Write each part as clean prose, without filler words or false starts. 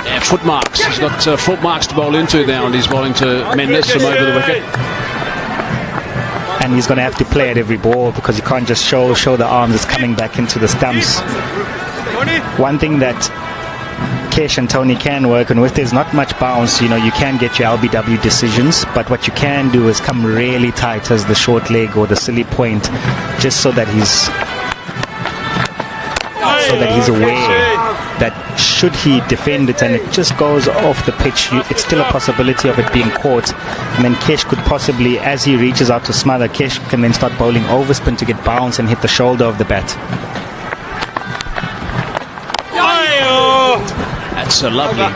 Yeah, foot marks. He's got foot marks to bowl into now, and he's bowling to Mendes from over the wicket. And he's going to have to play at every ball because you can't just show the arms. It's coming back into the stumps. One thing that Kesh and Tony can work on with, there's not much bounce. You can get your LBW decisions, but what you can do is come really tight as the short leg or the silly point, just so that he's aware that should he defend it and it just goes off the pitch, it's still a possibility of it being caught. And then Kesh could possibly, as he reaches out to smother, Kesh can then start bowling overspin to get bounce and hit the shoulder of the bat. That's a lovely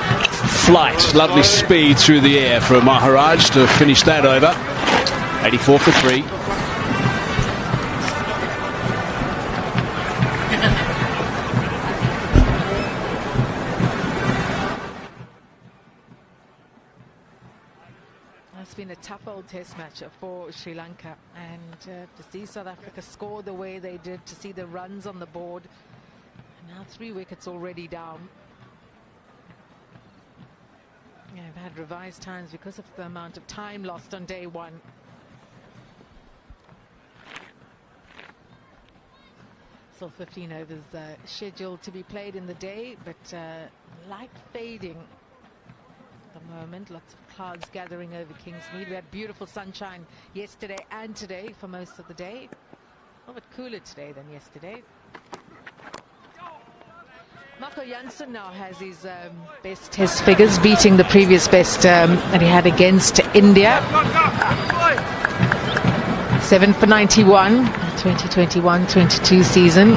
flight, lovely speed through the air for Maharaj to finish that over. 84 for 3. It's been a tough old test match for Sri Lanka, and to see South Africa score the way they did, to see the runs on the board, and now 3 wickets already down. Yeah, I've had revised times because of the amount of time lost on day 1. So 15 overs scheduled to be played in the day, but light fading at the moment. Lots of clouds gathering over Kingsmead. We had beautiful sunshine yesterday and today for most of the day. A little bit cooler today than yesterday. Marco Jansen now has his best test figures, beating the previous best that he had against India. 7 for 91, 2021-22 season.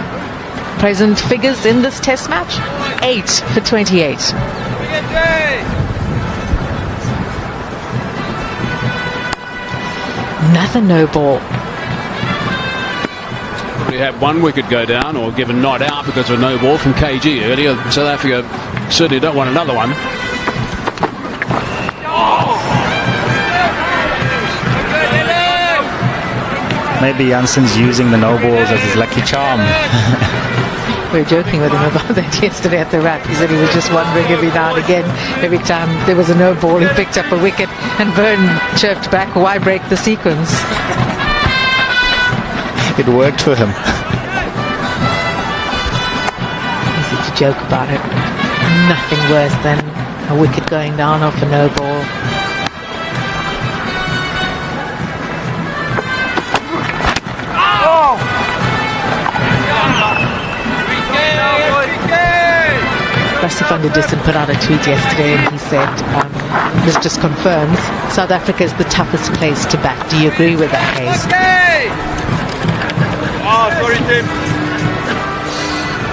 Present figures in this test match, 8 for 28. Another no ball. We had 1 wicket go down or given not out because of a no ball from KG earlier. South Africa certainly don't want another one. Maybe Jansen's using the no balls as his lucky charm. We were joking with him about that yesterday at the wrap. He said he was just wondering every now and again, every time there was a no ball, he picked up a wicket, and Byrne chirped back, why break the sequence? It worked for him. Easy to joke about it. Nothing worse than a wicket going down off a no ball. Rasifan Didison put out a tweet yesterday and he said, this just confirms South Africa is the toughest place to bat. Do you agree with that, Hayes? Oh, sorry, Tim.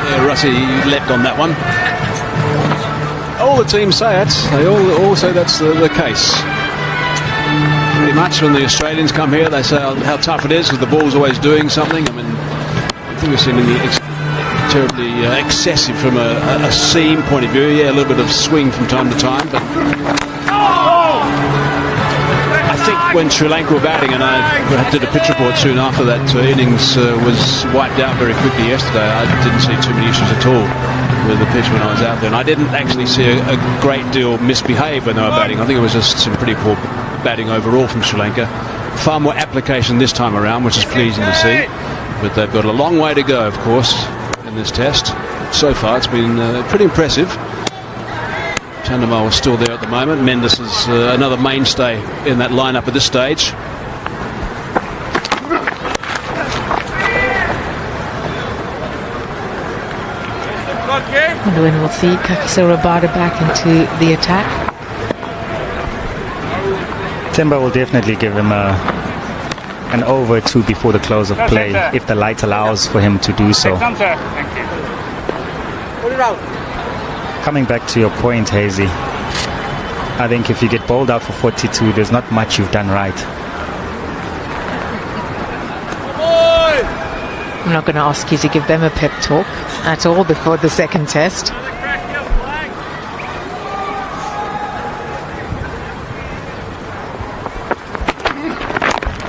Yeah, Rusty leapt on that one. All the teams say it. They all say that's the case. Pretty much when the Australians come here, they say how tough it is because the ball's always doing something. I mean, I think we've seen terribly excessive from a seam point of view. Yeah, a little bit of swing from time to time, but I think when Sri Lanka were batting, and I did a pitch report soon after that innings was wiped out very quickly yesterday, I didn't see too many issues at all with the pitch when I was out there, and I didn't actually see a great deal misbehave when they were batting. I think it was just some pretty poor batting overall from Sri Lanka. Far more application this time around, which is pleasing to see, but they've got a long way to go, of course, in this test. So far it's been pretty impressive. Chandimal is still there at the moment. Mendes is another mainstay in that lineup at this stage. And when we'll see Kagiso Rabada back into the attack. Temba will definitely give him an over 2 before the close of play, if the light allows for him to do so. Coming back to your point, Hazy, I think if you get bowled out for 42, there's not much you've done right. I'm not going to ask you to give them a pep talk at all before the second test.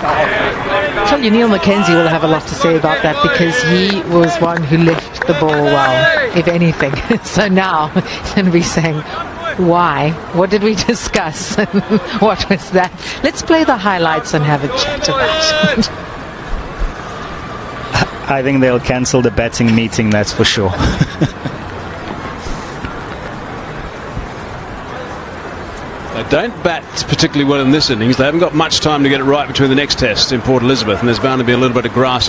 I tell you, Neil McKenzie will have a lot to say about that because he was one who left the ball well, if anything. So now he's going to be saying, Why? What did we discuss? What was that? Let's play the highlights and have a chat about it. I think they'll cancel the batting meeting, that's for sure. They don't bat particularly well in this innings. They haven't got much time to get it right between the next test in Port Elizabeth, and there's bound to be a little bit of grass